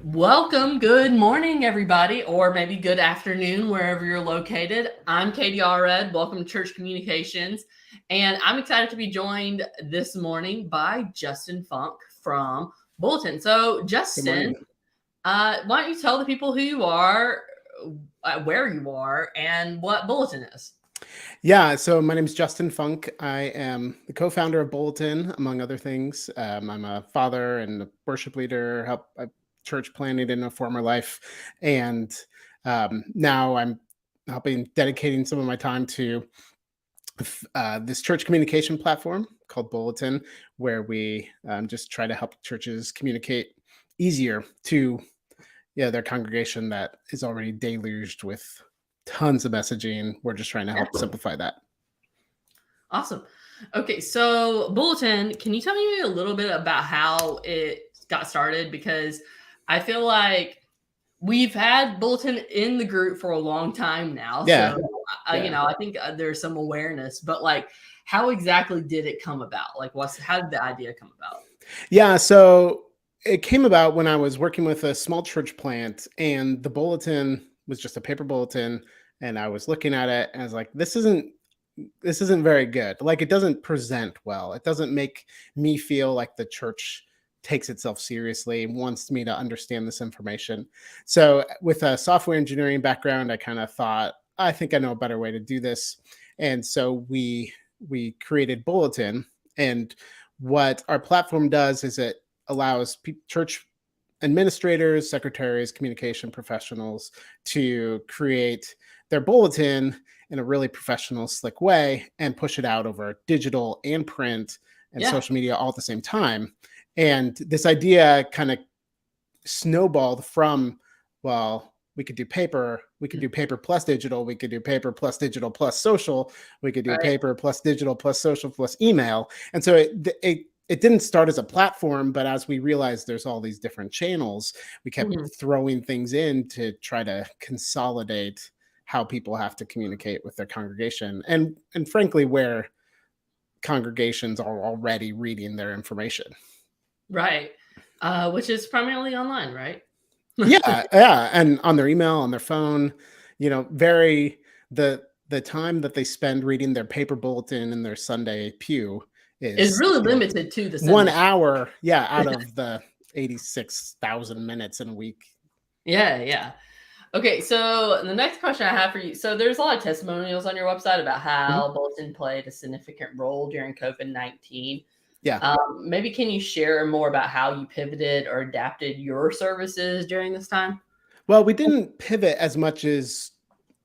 Welcome. Good morning, everybody, or maybe good afternoon, wherever you're located. I'm Katie Allred. Welcome to Church Communications. And I'm excited to be joined this morning by Justin Funk from Bulletin. So, Good Justin, morning. why don't you tell the people who you are, where you are, and what Bulletin is? Yeah, so my name is Justin Funk. I am the co-founder of Bulletin, among other things. I'm a father and a worship leader, help church planted in a former life, and now I'm helping dedicating some of my time to this church communication platform called Bulletin, where we just try to help churches communicate easier to their congregation that is already deluged with tons of messaging. We're just trying to help simplify that. Awesome. Okay, so Bulletin, can you tell me a little bit about how it got started? Because I feel like we've had Bulletin in the group for a long time now. Yeah. So, Yeah. I think there's some awareness, but like, how exactly did it come about? Like, how did the idea come about? Yeah. So it came about when I was working with a small church plant, and the bulletin was just a paper bulletin. And I was looking at it and I was like, this isn't very good. Like, it doesn't present well. It doesn't make me feel like the church takes itself seriously and wants me to understand this information. So with a software engineering background, I kind of thought, I think I know a better way to do this. And so we created Bulletin. And what our platform does is it allows church administrators, secretaries, communication professionals to create their bulletin in a really professional, slick way and push it out over digital and print and Yeah. social media all at the same time. And this idea kind of snowballed from, well, we could do paper plus digital, we could do paper plus digital plus social, we could do Right. paper plus digital plus social plus email. And so it didn't start as a platform, but as we realized there's all these different channels, we kept Mhm. throwing things in to try to consolidate how people have to communicate with their congregation, and frankly where congregations are already reading their information. Right. Which is primarily online, right? Yeah, yeah, and on their email, on their phone, very the time that they spend reading their paper bulletin in their Sunday pew Is is, really limited to the 1 Sunday. hour, yeah, out of the 86,000 minutes in a week. Yeah, yeah. Okay, so the next question I have for you. So there's a lot of testimonials on your website about Mhm. how Bulletin played a significant role during COVID-19. Yeah. Maybe can you share more about how you pivoted or adapted your services during this time? Well, we didn't pivot as much as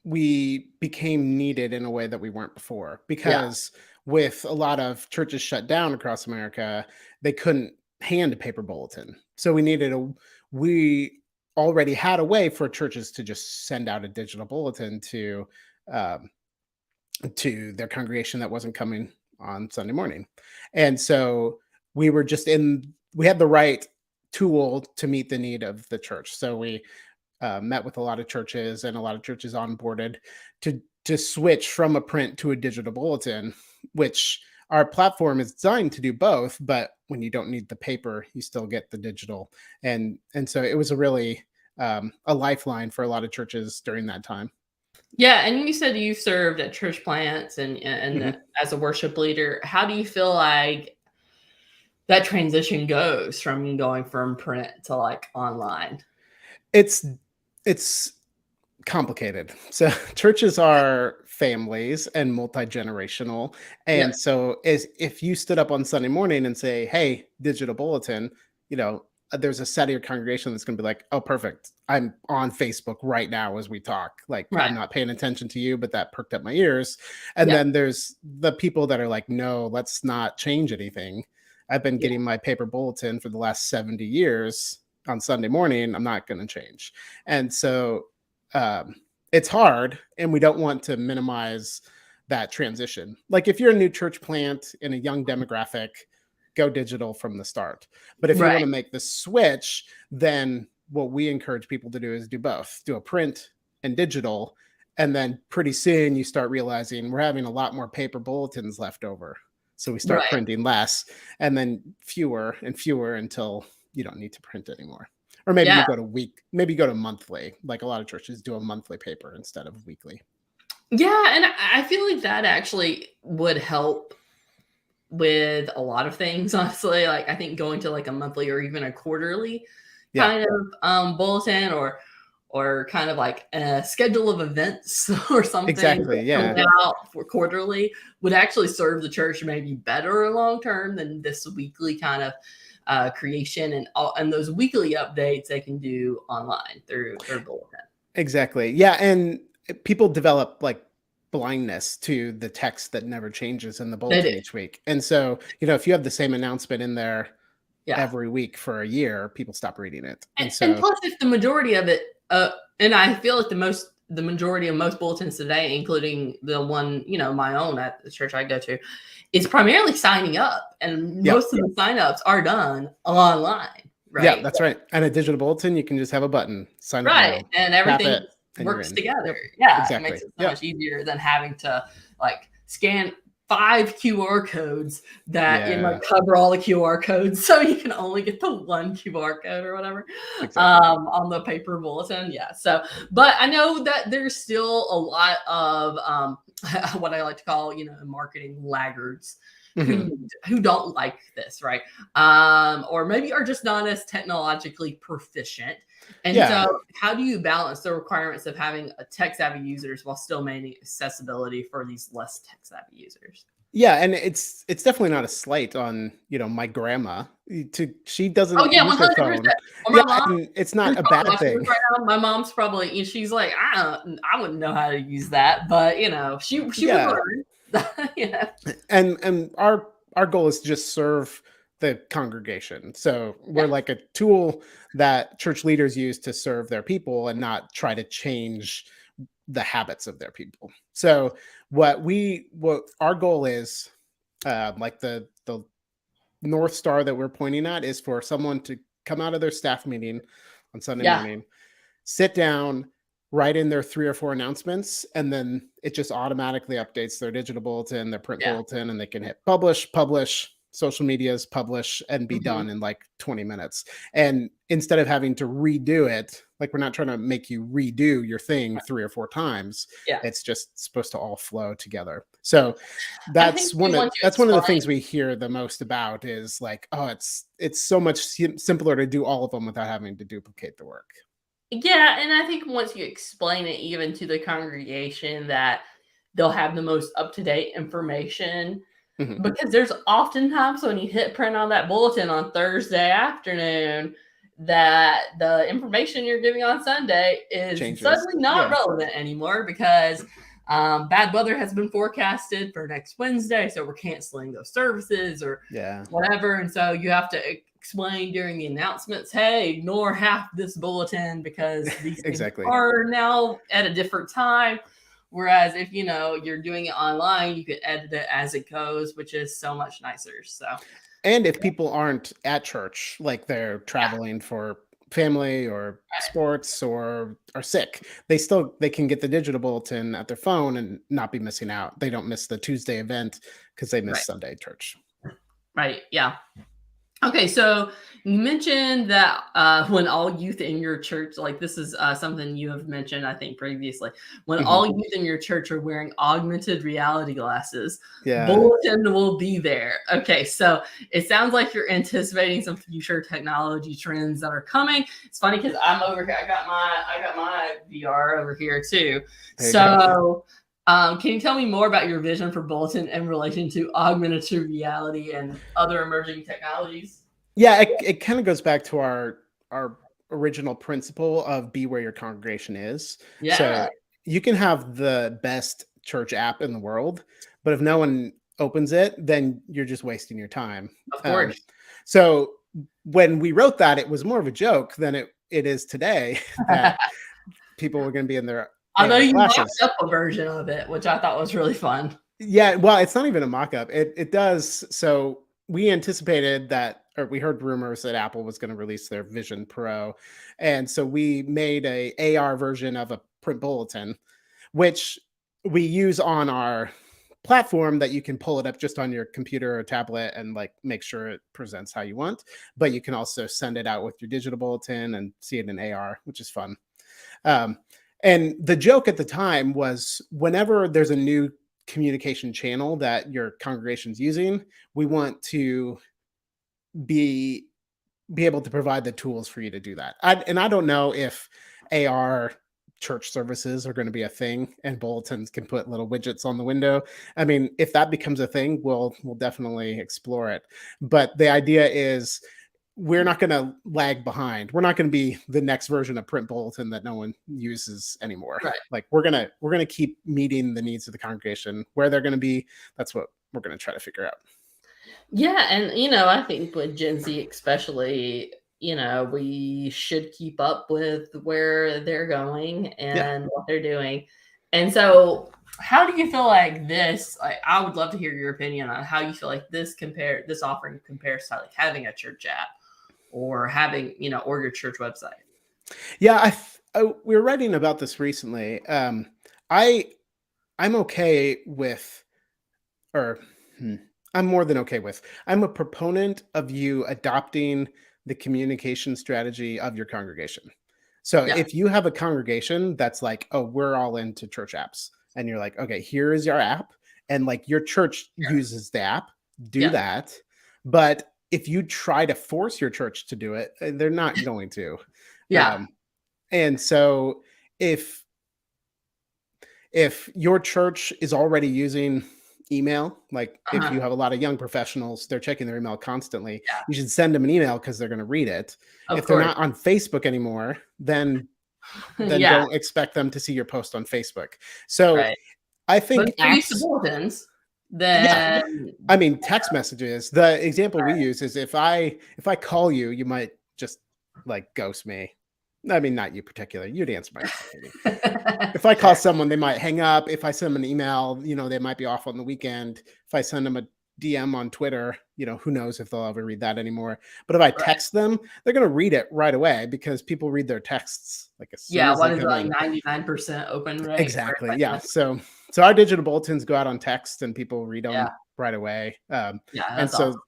we became needed in a way that we weren't before, Yeah, because with a lot of churches shut down across America, they couldn't hand a paper bulletin. So we already had a way for churches to just send out a digital bulletin um, to their congregation that wasn't coming on Sunday morning. And so we had the right tool to meet the need of the church. So we met with a lot of churches, and a lot of churches onboarded to switch from a print to a digital bulletin, which our platform is designed to do both. But when you don't need the paper, you still get the digital, and so it was a really a lifeline for a lot of churches during that time. yeah. And you said you served at church plants and Mhm. as a worship leader. How do you feel like that transition goes from going from print to like online? It's it's complicated. So churches are families and multi-generational. Yes. And so as if you stood up on Sunday morning and say, "Hey, digital bulletin," there's a set of your congregation that's going to be like, "Oh, perfect. I'm on Facebook right now as we talk. Like, I'm Right. not paying attention to you, but that perked up my ears." And Yeah. then there's the people that are like, "No, let's not change anything. I've been Yeah. getting my paper bulletin for the last 70 years on Sunday morning. I'm not going to change." And so um, it's hard, and we don't want to minimize that transition. Like, if you're a new church plant in a young demographic, go digital from the start. But if you want Right. to make the switch, then what we encourage people to do is do both, do a print and digital. And then pretty soon you start realizing we're having a lot more paper bulletins left over. So we start Right. printing less, and then fewer and fewer until you don't need to print anymore. Or maybe Yeah. you go to maybe you go to monthly. Like a lot of churches do a monthly paper instead of weekly. Yeah, and I feel like that actually would help with a lot of things, honestly. Like I think going to like a monthly or even a quarterly Yeah, kind of bulletin or kind of like a schedule of events or something exactly. that comes Yeah, out for quarterly would actually serve the church maybe better long term than this weekly kind of creation and those weekly updates they can do online through their bulletin. exactly. Yeah, and people develop like blindness to the text that never changes in the They do. bulletin each week. And so, if you have the same announcement in there Yeah. every week for a year, people stop reading it. And, And and so, plus, if the majority of it, and I feel like the majority of most bulletins today, including the one my own at the church I go to, is primarily signing up, and yeah, most of the signups are done online, yeah, right? that's right. And a digital bulletin, you can just have a button, sign up Right, now, and tap everything it, and you're works in. together. Yep, Yeah, it makes exactly. it so Yep. much easier than having to like scan 5 QR codes that Yeah, cover all the QR codes, so you can only get the one QR code or whatever exactly. on the paper bulletin. Yeah, so but I know that there's still a lot of what I like to call marketing laggards Mhm. who don't like this, right? Or maybe are just not as technologically proficient. And Yeah. so, how do you balance the requirements of having a tech savvy users while still maintaining accessibility for these less tech savvy users? Yeah, and it's definitely not a slight on, my grandma. She Oh doesn't yeah, use her 100%. phone. Or Yeah, my mom, and it's who's not a probably bad watching this thing. right now. My mom's probably, she's like, I wouldn't know how to use that, but she would Yeah. learn. Yeah, And our goal is to just serve the congregation. So we're yeah, like a tool that church leaders use to serve their people and not try to change the habits of their people. So what our goal is, like the North Star that we're pointing at is for someone to come out of their staff meeting on Sunday yeah, morning, sit down, write in their 3 or 4 announcements, and then it just automatically updates their digital bulletin, their print yeah. bulletin, and they can hit publish, social medias, publish, and be Mhm. done in like 20 minutes. And instead of having to redo it, like we're not trying to make you redo your thing 3 or 4 times. Yeah. It's just supposed to all flow together. So I think too, once you that's one of the explain. things we hear the most about is like, oh, it's so much simpler to do all of them without having to duplicate the work. Yeah, and I think once you explain it even to the congregation that they'll have the most up-to-date information Mhm. because there's oftentimes when you hit print on that bulletin on Thursday afternoon that the information you're giving on Sunday is Changes. suddenly not Yeah. relevant anymore because bad weather has been forecasted for next Wednesday, so we're canceling those services or Yeah. whatever. And so you have to explain during the announcements, hey, ignore half this bulletin because these things Exactly. are now at a different time. Whereas if you're doing it online, you can edit it as it goes, which is so much nicer. So And if people aren't at church, like they're yeah, traveling for family or right, sports or are sick, they can get the digital bulletin at their phone and not be missing out. They don't miss the Tuesday event because they right, missed Sunday church. right. Yeah. Okay, so you mentioned that when all youth in your church, like this is something you have mentioned, I think previously, when Mhm. all youth in your church are wearing augmented reality glasses, Yeah. bulletin will be there. Okay, so it sounds like you're anticipating some future technology trends that are coming. It's funny because I'm over here. I got my VR over here too. There you go. So. Can you tell me more about your vision for Bulletin in relation to augmented reality and other emerging technologies? Yeah, it kind of goes back to our original principle of be where your congregation is. Yeah, So you can have the best church app in the world, but if no one opens it, then you're just wasting your time. of Um, course. so when we wrote that, it was more of a joke than it is today that people were going to be in their Although AR you mocked glasses. up a version of it, which I thought was really fun. Yeah, well, it's not even a mock-up. It does so we anticipated that or we heard rumors that Apple was gonna release their Vision Pro, and so we made a AR version of a print bulletin, which we use on our platform that you can pull it up just on your computer or tablet and like make sure it presents how you want. But you can also send it out with your digital bulletin and see it in AR, which is fun. Um, and the joke at the time was whenever there's a new communication channel that your congregation's using, we want to be able to provide the tools for you to do that. And I don't know if AR church services are going to be a thing and bulletins can put little widgets on the window. I mean, if that becomes a thing, we'll definitely explore it. But the idea is we're not going to lag behind. We're not going to be the next version of print bulletin that no one uses anymore. Right. Like we're going to keep meeting the needs of the congregation where they're going to be. That's what we're going to try to figure out. Yeah, and I think with Gen Z especially, we should keep up with where they're going and what they're doing. And so how do you feel like this, I would love to hear your opinion on how you feel like this offering compares to like having a church app or having, or your church website. Yeah, we were writing about this recently. I'm okay with, or I'm more than okay with. I'm a proponent of you adopting the communication strategy of your congregation. So if you have a congregation that's like, oh, we're all into church apps, and you're like, okay, here is your app, and like your church uses the app, do that. But if you try to force your church to do it, they're not going to. And so if your church is already using email, like if you have a lot of young professionals, they're checking their email constantly, you should send them an email because they're going to read it. If they're not on Facebook anymore, then don't expect them to see your post on Facebook. So I think apps, bulletins, then I mean text messages. The example we use is if I call you, you might just like ghost me. I mean, not you particularly. You'd answer my call. If I call someone, they might hang up. If I send them an email, they might be off on the weekend. If I send them a DM on Twitter, who knows if they'll ever read that anymore. But if I text them, they're going to read it right away because people read their texts like as soon as what is it, like 99% open rate? Exactly. Yeah. So our digital bulletins go out on text and people read them right away. And so awesome.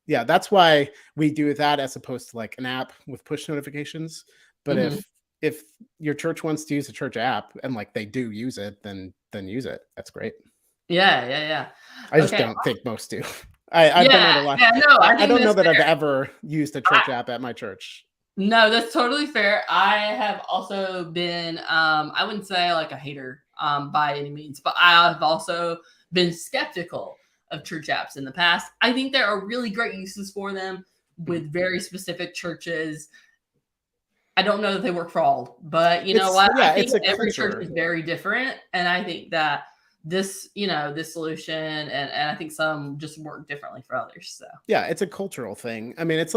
Yeah, that's why we do that as opposed to like an app with push notifications. But if your church wants to use a church app and like they do use it, then use it. That's great. Yeah. I just don't think most do. I've been at a lot. I don't know that I've ever used a church app at my church. No, that's totally fair. I have also been, I wouldn't say like a hater by any means, but I've also been skeptical of church apps in the past. I think there are really great uses for them with very specific churches. I don't know that they work for all, but you know what? I think every church is very different. And I think that this solution and I think some just work differently for others. So yeah, it's a cultural thing. I mean, it's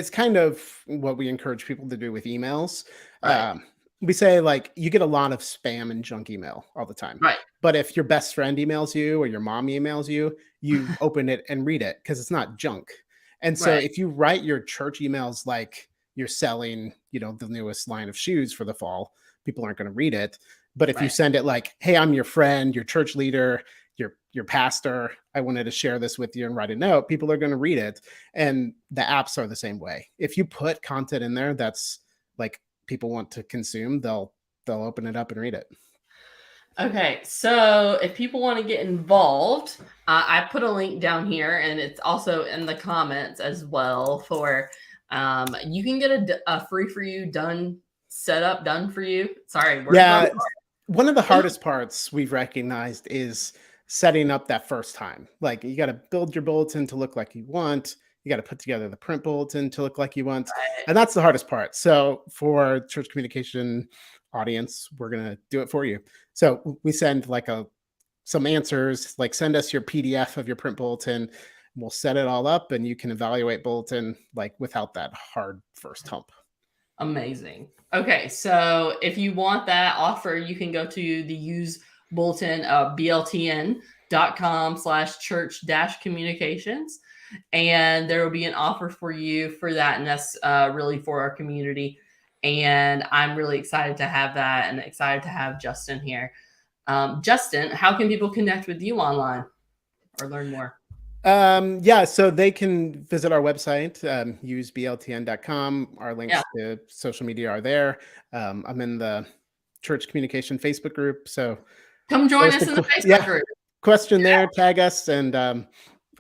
kind of what we encourage people to do with emails. We say like you get a lot of spam and junk email all the time. Right. But if your best friend emails you or your mom emails you, you open it and read it because it's not junk. And so if you write your church emails like you're selling, the newest line of shoes for the fall, people aren't going to read it. But if you send it like, hey, I'm your friend, your church leader, your pastor, I wanted to share this with you and write a note, people are going to read it. And the apps are the same way. If you put content in there that's like people want to consume, they'll open it up and read it. Okay, so if people want to get involved, I put a link down here and it's also in the comments as well for you can get a free for you done for you. Sorry. One of the hardest parts we've recognized is setting up that first time. Like you got to build your bulletin to look like you want. You got to put together the print bulletin to look like you want. And that's the hardest part. So for church communication audience, we're going to do it for you. So we send like some answers, like send us your PDF of your print bulletin. We'll set it all up and you can evaluate bulletin like without that hard first hump. Amazing. Okay. So if you want that offer, you can go to the use bulletin, bltn.com/church-communications. And there will be an offer for you for that. And that's really for our community. And I'm really excited to have that and excited to have Justin here. Justin, how can people connect with you online or learn more? Yeah, so they can visit our website, use BLTN.com. Our Yeah. links to social media are there. I'm in the church communication Facebook group. So Come join post us in the Facebook yeah, group. question there, tag us, and I'll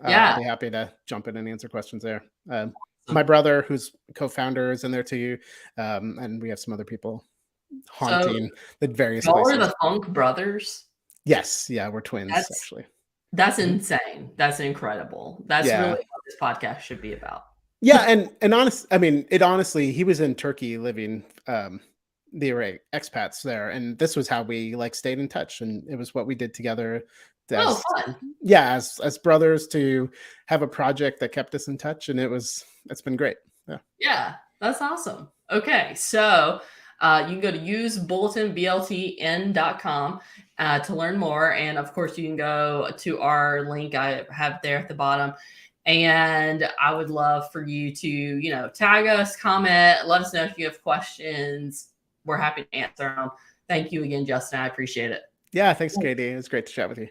Yeah. be happy to jump in and answer questions there. My Awesome. brother, who's co-founder, is in there too. And we have some other people So haunting the various y'all are places. the Funk brothers. Yes, yeah, we're twins That's actually. that's Mhm. insane. That's incredible. That's really Yeah. what this podcast should be about. Yeah, and honest, I mean, it honestly, he was in Turkey living. They were expats there, and this was how we like stayed in touch, and it was what we did together Oh, as fun. yeah, as brothers to have a project that kept us in touch, and it's been great. Yeah. Yeah, that's awesome. Okay, so you can go to usebulletinbltn.com to learn more. And of course, you can go to our link I have there at the bottom. And I would love for you to, tag us, comment, let us know if you have questions. We're happy to answer them. Thank you again, Justin. I appreciate it. Yeah, thanks, Katie. It was great to chat with you.